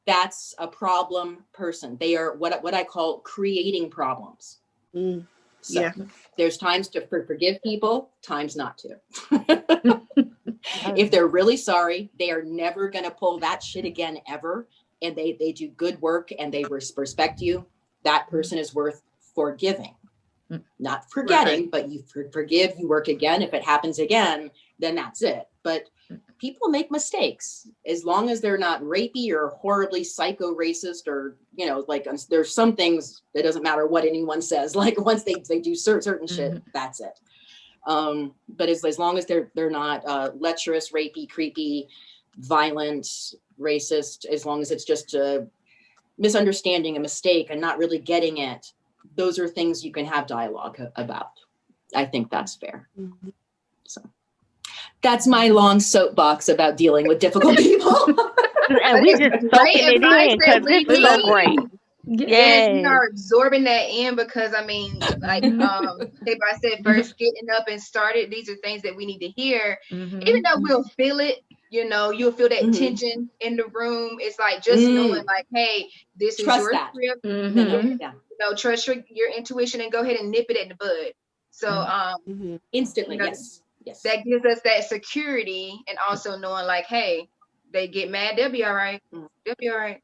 that's a problem person. They are what I call creating problems. So yeah. There's times to forgive people, times not to. If they're really sorry, they are never going to pull that shit again ever. And they do good work and they respect you. That person is worth forgiving, not forgetting, but you forgive, you work again. If it happens again, then that's it. But people make mistakes, as long as they're not rapey or horribly psycho racist, or, you know, like there's some things that doesn't matter what anyone says, like once they do certain shit, that's it. But as long as they're not lecherous, rapey, creepy, violent, racist, as long as it's just a misunderstanding, a mistake, and not really getting it, those are things you can have dialogue about. I think that's fair. So that's my long soapbox about dealing with difficult people. And we just soaking it in because this is so great. Yes, we are absorbing that in, because I mean, like if I said first, getting up and started, these are things that we need to hear. Even though we'll feel it, you know, you'll feel that tension in the room. It's like just knowing, like, hey, this is your script. You know, trust your intuition and go ahead and nip it in the bud. So instantly, you know, yes, that gives us that security, and also knowing, like, hey, they get mad, they'll be all right. They'll be all right.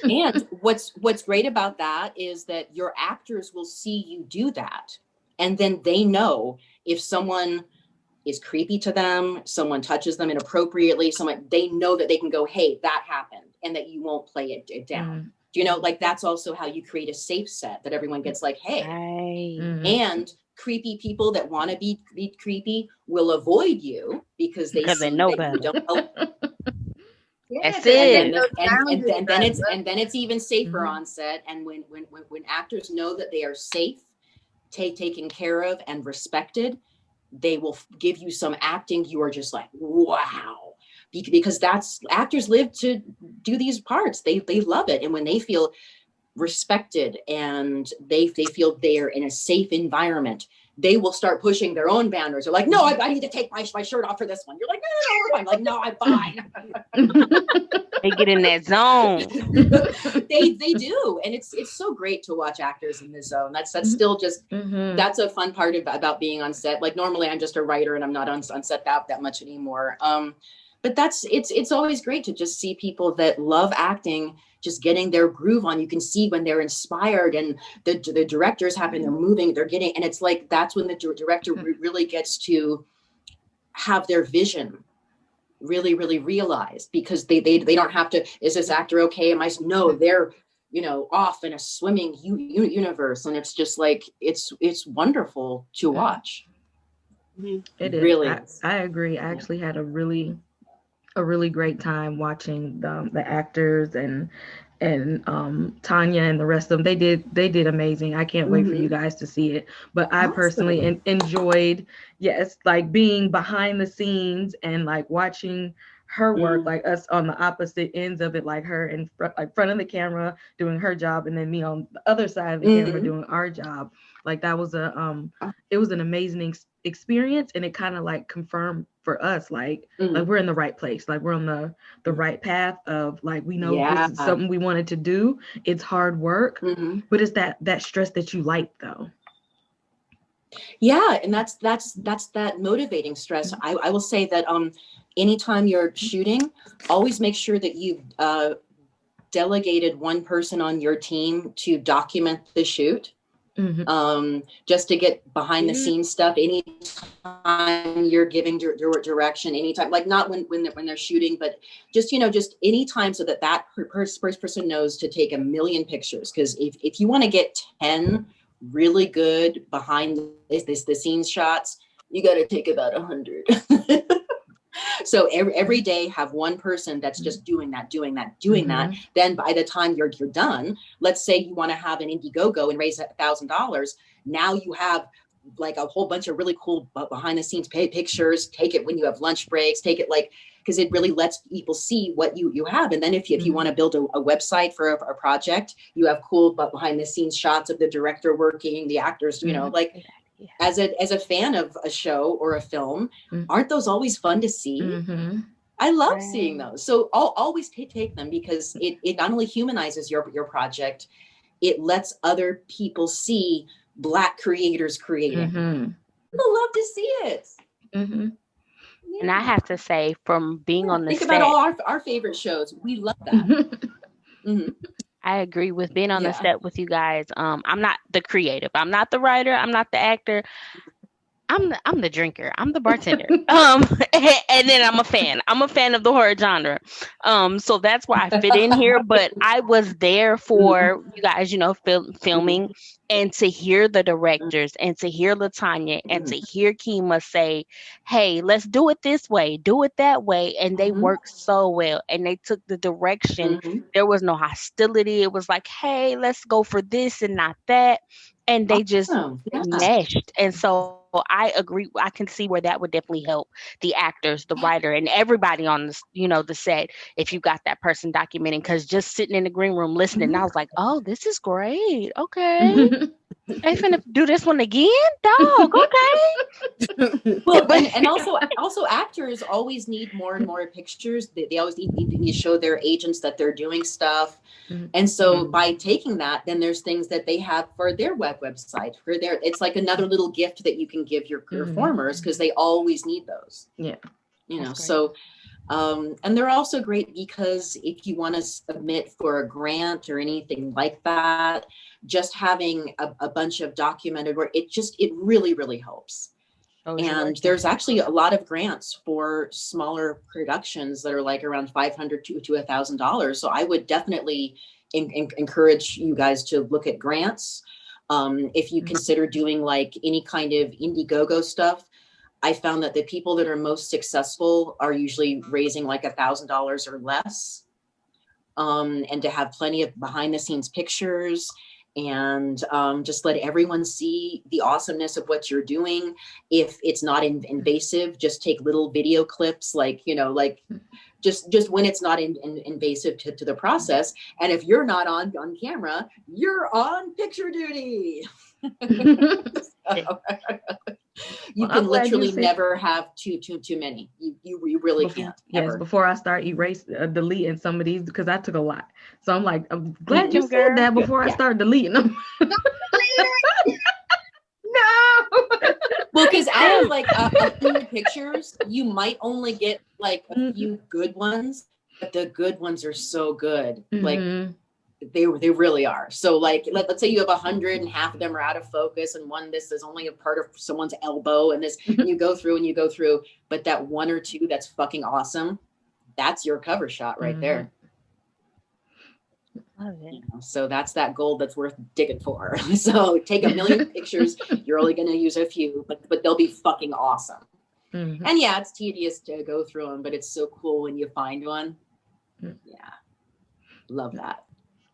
And what's great about that is that your actors will see you do that, and then they know if someone is creepy to them, someone touches them inappropriately, they know that they can go, hey, that happened, and that you won't play it down. Do you know, like, that's also how you create a safe set that everyone gets like, hey. And creepy people that want to be creepy will avoid you because they know better. You don't help. That's it. And then it's even safer on set. And when actors know that they are safe, taken care of, and respected, they will give you some acting. You are just like, wow, because actors live to do these parts. They love it. And when they feel respected and they feel they're in a safe environment, they will start pushing their own boundaries. They're like, no, I need to take my shirt off for this one. You're like, no, I'm like, no, I'm fine. They get in that zone. they do. And it's so great to watch actors in the zone. That's still just, that's a fun part about being on set. Like, normally I'm just a writer and I'm not on set that much anymore. But it's always great to just see people that love acting just getting their groove on. You can see when they're inspired, and the director's having, they're moving, they're getting, and it's like, that's when the director really gets to have their vision really, really realized, because they don't have to, is this actor okay? No, they're, you know, off in a swimming universe. And it's just like, it's wonderful to watch. It is. Really. I agree. I actually had a really great time watching the actors and Tanya and the rest of them. They did amazing. I can't wait for you guys to see it. But I personally enjoyed, like, being behind the scenes and like watching her work, like us on the opposite ends of it, like her in front, like front of the camera doing her job, and then me on the other side of the camera doing our job. Like that was it was an amazing experience, and it kind of like confirmed for us, like we're in the right place, like we're on the right path of, like, we know this is something we wanted to do. It's hard work, but it's that stress that you like, though. Yeah, and that's that motivating stress. I will say that anytime you're shooting, always make sure that you've delegated one person on your team to document the shoot. Just to get behind the scenes stuff. Anytime you're giving direction, anytime, like not when they're shooting, but just, just anytime, so that first person knows to take 1,000,000 pictures. Because if you want to get 10 really good behind the scenes shots, you got to take about 100. So every day have one person that's just doing that. Then by the time you're done, let's say you want to have an Indiegogo and raise $1,000. Now you have like a whole bunch of really cool behind the scenes pictures. Take it when you have lunch breaks, take it because it really lets people see what you have. And then if you want to build a website for a project, you have cool behind the scenes shots of the director working, the actors, as a fan of a show or a film, aren't those always fun to see? I love seeing those. So I'll always take them, because it not only humanizes your project, it lets other people see Black creators creating. People love to see it. And I have to say, from being on the set, think about all our favorite shows. We love that. I agree with being on the set with you guys. I'm not the creative. I'm not the writer. I'm not the actor. I'm the drinker. I'm the bartender. And then I'm a fan. I'm a fan of the horror genre. So that's why I fit in here. But I was there for you guys, filming, and to hear the directors, and to hear LaTanya, and to hear Kima say, "Hey, let's do it this way, do it that way," and they worked so well, and they took the direction. There was no hostility. It was like, "Hey, let's go for this and not that," and they just meshed. And so I agree. I can see where that would definitely help the actors, the writer, and everybody on the, the set, if you got that person documenting. Because just sitting in the green room listening, I was like, "Oh, this is great. Okay, they finna do this one again, dog. Okay." Well, and also actors always need more and more pictures. They always need to show their agents that they're doing stuff. And so by taking that, then there's things that they have for their website, it's like another little gift that you can give your performers, because they always need those. So and they're also great because if you want to submit for a grant or anything like that, just having a bunch of documented work, it really, really helps. And there's actually a lot of grants for smaller productions that are like around $500 to $1,000. So I would definitely encourage you guys to look at grants. If you consider doing like any kind of Indiegogo stuff, I found that the people that are most successful are usually raising like $1,000 or less, and to have plenty of behind the scenes pictures, and just let everyone see the awesomeness of what you're doing. If it's not invasive, just take little video clips, just when it's not invasive to the process. And if you're not on camera, you're on picture duty. You can literally never have too many. You really can't. Yes, ever. Before I start deleting some of these, because I took a lot. So I'm like, I'm glad you said that before I start deleting them. No. Well, because out of like 100 pictures, you might only get like a few good ones, but the good ones are so good. Like they really are. So like, let's say you have 100 and half of them are out of focus, and this is only a part of someone's elbow, and this you go through, but that one or two that's fucking awesome, that's your cover shot right there. Love it. So that's that gold that's worth digging for. So take 1,000,000 pictures. You're only going to use a few, but they'll be fucking awesome. And yeah, it's tedious to go through them, but it's so cool when you find one. Yeah, love that.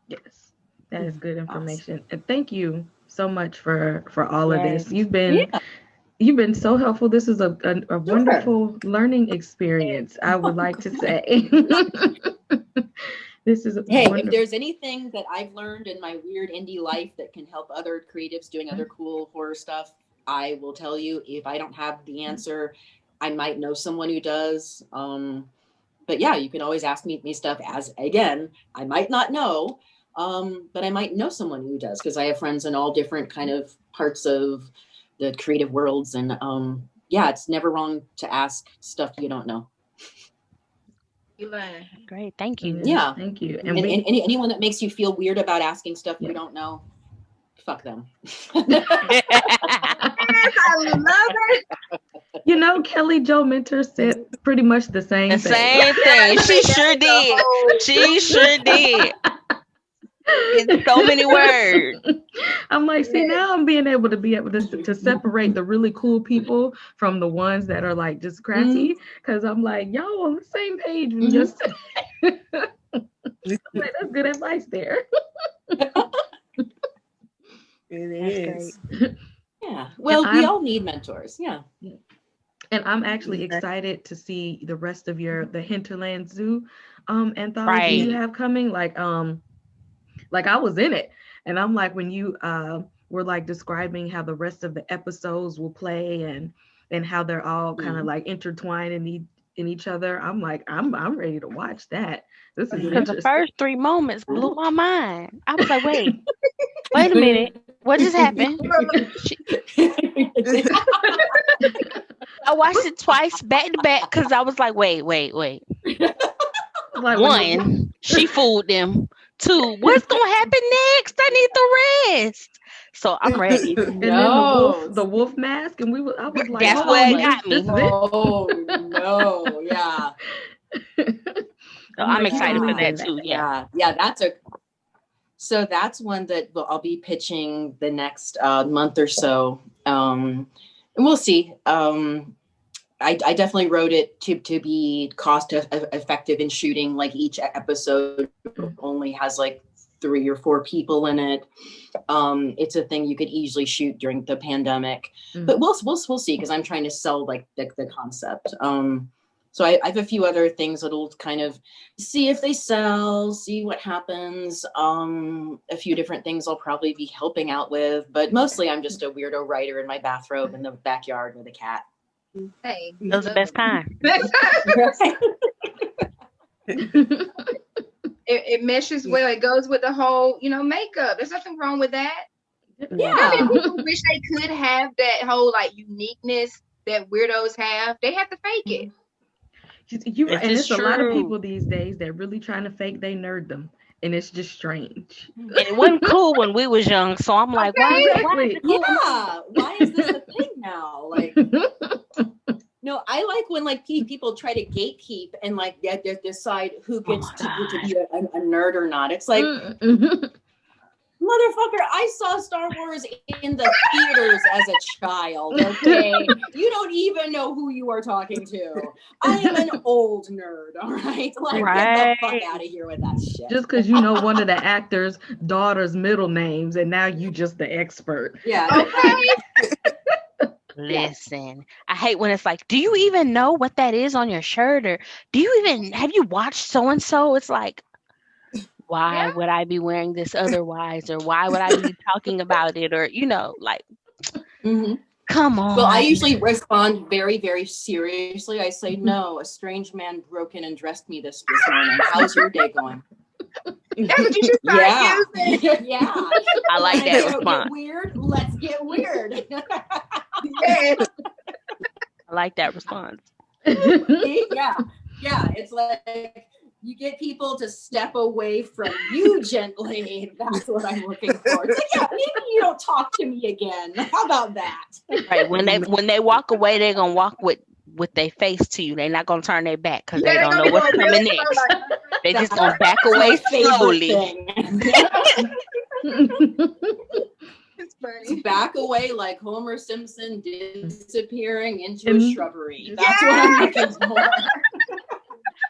Yes, that is good information. And thank you so much for all of this. You've been You've been so helpful. This is a Sure. wonderful learning experience, I would like to say. This is Hey, if wonderful. there's anything that I've learned in my weird indie life that can help other creatives doing other cool horror stuff, I will tell you. If I don't have the answer, I might know someone who does. But yeah, you can always ask me stuff. As again, I might not know, but I might know someone who does, because I have friends in all different kind of parts of the creative worlds. And yeah, it's never wrong to ask stuff you don't know. You learn. Great, thank you. Yeah. Thank you. And anyone that makes you feel weird about asking stuff you don't know, fuck them. I love it. You know, Kelly Jo Mentor said pretty much the same The thing. same thing. She sure did. She sure did. In so many words. I'm like, see, now I'm being able to separate the really cool people from the ones that are like just crappy, because I'm like, y'all on the same page. And just like, that's good advice there. It is. Yeah. Well, we all need mentors. Yeah. And I'm actually excited to see the rest of the Hinterland Zoo anthology you have coming. Like I was in it, and I'm like, when you were like describing how the rest of the episodes will play and how they're all kind of like intertwined in each other. I'm like, I'm ready to watch that. This is because the first 3 moments blew my mind. I was like, wait a minute, what just happened? I watched it twice back to back because I was like, wait. Like, 1, she fooled them. 2, what's gonna happen next? I need the rest. So I'm ready. And then the wolf mask, and I was like, that's what got me. Oh no, yeah. So I'm excited for that too. Yeah. So that's one that I'll be pitching the next month or so, and we'll see. I definitely wrote it to be cost effective in shooting. Like each episode only has like 3 or 4 people in it. It's a thing you could easily shoot during the pandemic, but we'll see, because I'm trying to sell like the concept. So I have a few other things that'll kind of see if they sell, see what happens. A few different things I'll probably be helping out with, but mostly I'm just a weirdo writer in my bathrobe in the backyard with a cat. Hey, That was the best time. It meshes well. It goes with the whole, makeup. There's nothing wrong with that. Yeah. People wish they could have that whole like uniqueness that weirdos have. They have to fake it. And it's a lot of people these days that really trying to fake they nerddom, and it's just strange. And it wasn't cool when we was young, so I'm like, why is it cool? Yeah, why is this a thing now? Like, no, I like when like people try to gatekeep and like decide who gets to be a nerd or not. It's like, motherfucker, I saw Star Wars in the theaters as a child, okay? You don't even know who you are talking to. I am an old nerd, all right? Like, get the fuck out of here with that shit. Just because you know one of the actors' daughter's middle names, and now you just the expert. Yeah. Okay. Listen, I hate when it's like, do you even know what that is on your shirt? Or have you watched so-and-so? It's like, why would I be wearing this otherwise? Or why would I be talking about it? Or, like, come on. Well, I usually respond very, very seriously. I say, no, a strange man broke in and dressed me this morning. How's your day going? That's what you should start using. Yeah. I like that response. Get weird? Let's get weird. Yes. I like that response. Yeah. It's like, you get people to step away from you gently. That's what I'm looking for. It's like, yeah, maybe you don't talk to me again. How about that? Right. When they walk away, they're gonna walk with their face to you. They're not gonna turn their back because they don't know what's coming next. They just gonna back away slowly. It's funny. Back away like Homer Simpson disappearing into a shrubbery. That's what I'm looking for.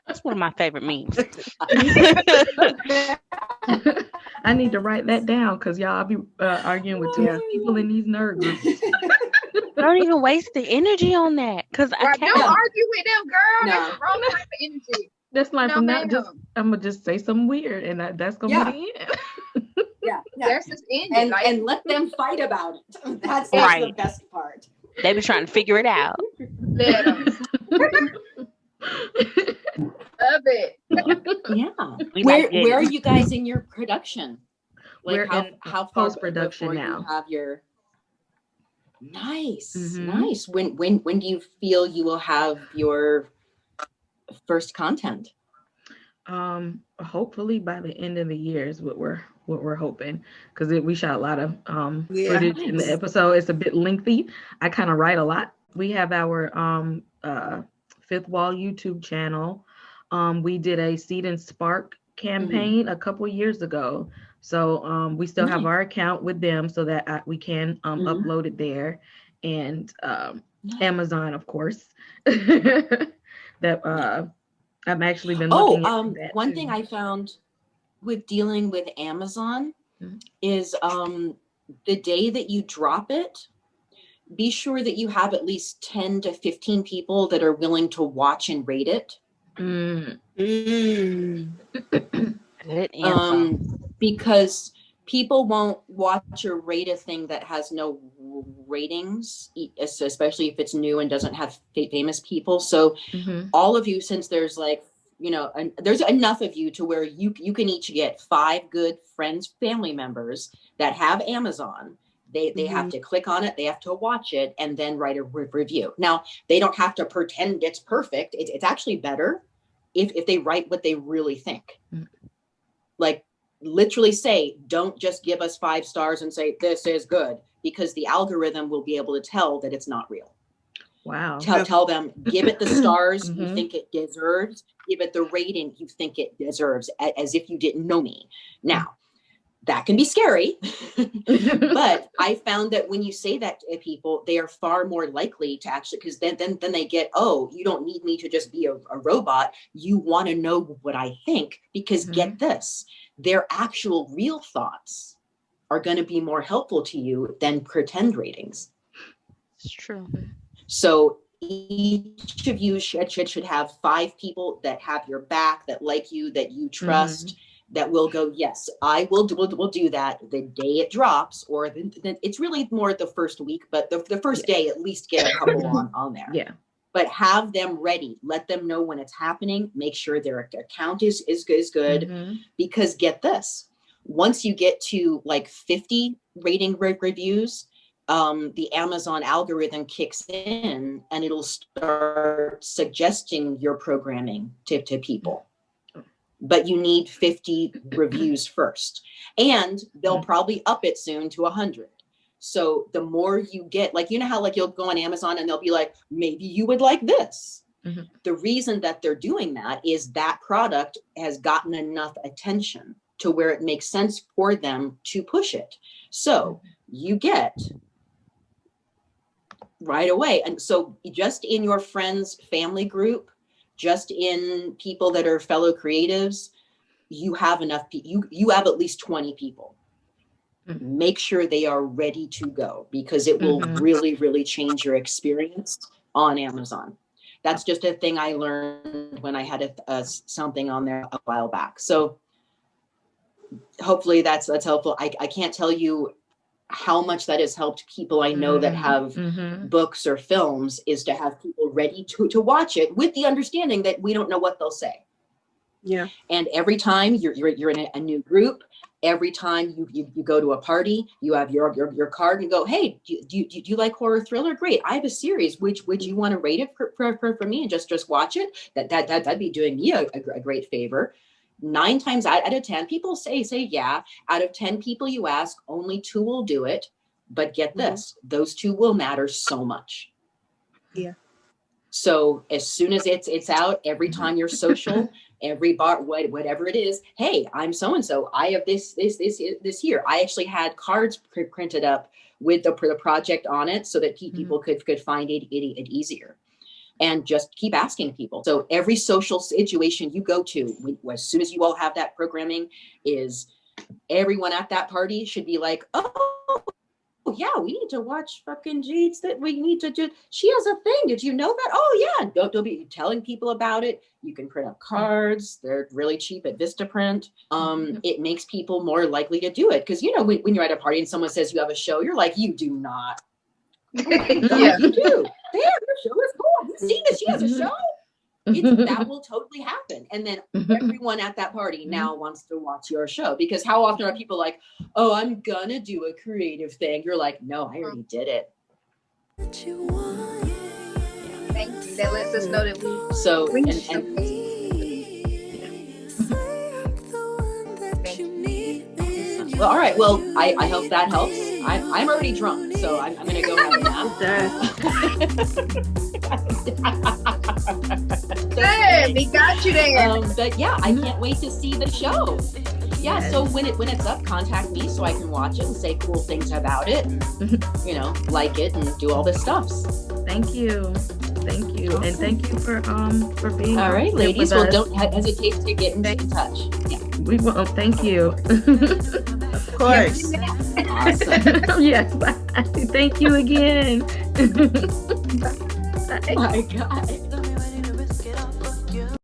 That's one of my favorite memes. I need to write that down, because y'all be arguing with 2 people in these nerd groups. Don't even waste the energy on that, because I Right, don't can't. argue with them, girl. No. That's the wrong type of energy. That's not No, from ma'am. that. I'm gonna just say something weird, and that's gonna Yeah. be the end. Yeah. That's just ended. And let them fight about it. That's the Right. best part. They be trying to figure it out. Let 'em. Love it. Yeah. We Where like are getting. you guys in your production? Like We're in how far post-production before now. you have your nice. Mhm. Nice. When do you feel you will have your first content? Hopefully by the end of the year is what we're hoping, because we shot a lot of Yeah. footage in the Nice. episode. It's a bit lengthy. I kind of write a lot. We have our Fifth Wall YouTube channel. We did a Seed and Spark campaign a couple years ago, so we still have Nice. our account with them so that we can upload it there, and Nice. Amazon, of course. That I've actually been looking at that one too. thing I found with dealing with Amazon Mhm. is the day that you drop it, be sure that you have at least 10 to 15 people that are willing to watch and rate it. Mm. Good info. Because people won't watch or rate a thing that has no ratings, especially if it's new and doesn't have famous people. So Mhm. all of you, since there's like, there's enough of you to where you can each get 5 good friends, family members that have Amazon. They have to click on it, they have to watch it, and then write a review. Now, they don't have to pretend it's perfect. It's actually better if they write what they really think. Like, literally say, don't just give us 5 stars and say this is good, because the algorithm will be able to tell that it's not real. Wow. Tell them, give it the stars you Mhm. think it deserves, give it the rating you think it deserves, as if you didn't know me. Now, that can be scary, but I found that when you say that to people, they are far more likely to actually, because then they get, oh, you don't need me to just be a robot. You want to know what I think, because get this, their actual real thoughts are going to be more helpful to you than pretend ratings. It's true. So each of you should have 5 people that have your back, that like you, that you trust, that will go, yes, I will do that the day it drops, or it's really more the first week, but the first day, at least get a couple on there. Yeah. But have them ready. Let them know when it's happening. Make sure their account is good, because get this, once you get to like 50 rating reviews, the Amazon algorithm kicks in and it'll start suggesting your programming to people. But you need 50 reviews first, and they'll probably up it soon to 100. So the more you get, like, you know how like you'll go on Amazon and they'll be like, maybe you would like this. The reason that they're doing that is that product has gotten enough attention to where it makes sense for them to push it. So you get right away. And so just in your friends, family group, just in people that are fellow creatives, you have enough, you have at least 20 people. Make sure they are ready to go, because it will really, really change your experience on Amazon. That's just a thing I learned when I had something on there a while back. So hopefully that's helpful. I can't tell you how much that has helped people I know that have books or films, is to have people ready to watch it, with the understanding that we don't know what they'll say. Yeah. And every time you're in a new group, every time you go to a party, you have your card and go, hey, do you like horror thriller? Great, I have a series. Would you want to rate it for me and just watch it? That'd be doing me a great favor. 9 times out of 10, people say yeah. Out of 10 people you ask, only 2 will do it. But get this, those 2 will matter so much. Yeah. So as soon as it's out, every time you're social, every bar, whatever it is, hey, I'm so-and-so. I have this here. I actually had cards printed up with the project on it so that people could find it easier. And just keep asking people. So every social situation you go to, as soon as you all have that programming, is everyone at that party should be like, oh, oh yeah, we need to watch fucking Jade's, that we need to do, she has a thing, did you know that? Oh yeah, don't be telling people about it. You can print up cards, they're really cheap at Vistaprint. It makes people more likely to do it, because you know, when you're at a party and someone says you have a show, you're like, you do not. Yeah. You do. There, your show is cool. Have you seen that she has a show? That will totally happen. And then everyone at that party now wants to watch your show, because how often are people like, oh, I'm gonna do a creative thing? You're like, no, I already did it. Thank you. That lets us know that we So we and well, all right. Well, I hope that helps. I'm already drunk, so I'm gonna go have a nap. Hey, we got you there. But yeah, I can't wait to see the show. Yeah, so when it's up, contact me so I can watch it and say cool things about it. You know, like it and do all this stuff. Thank you, and thank you for being all right, ladies. Well, don't hesitate to get in touch. Yeah, we will. Thank you. Of course. Awesome. Yes. Bye. Thank you again. Bye, guys.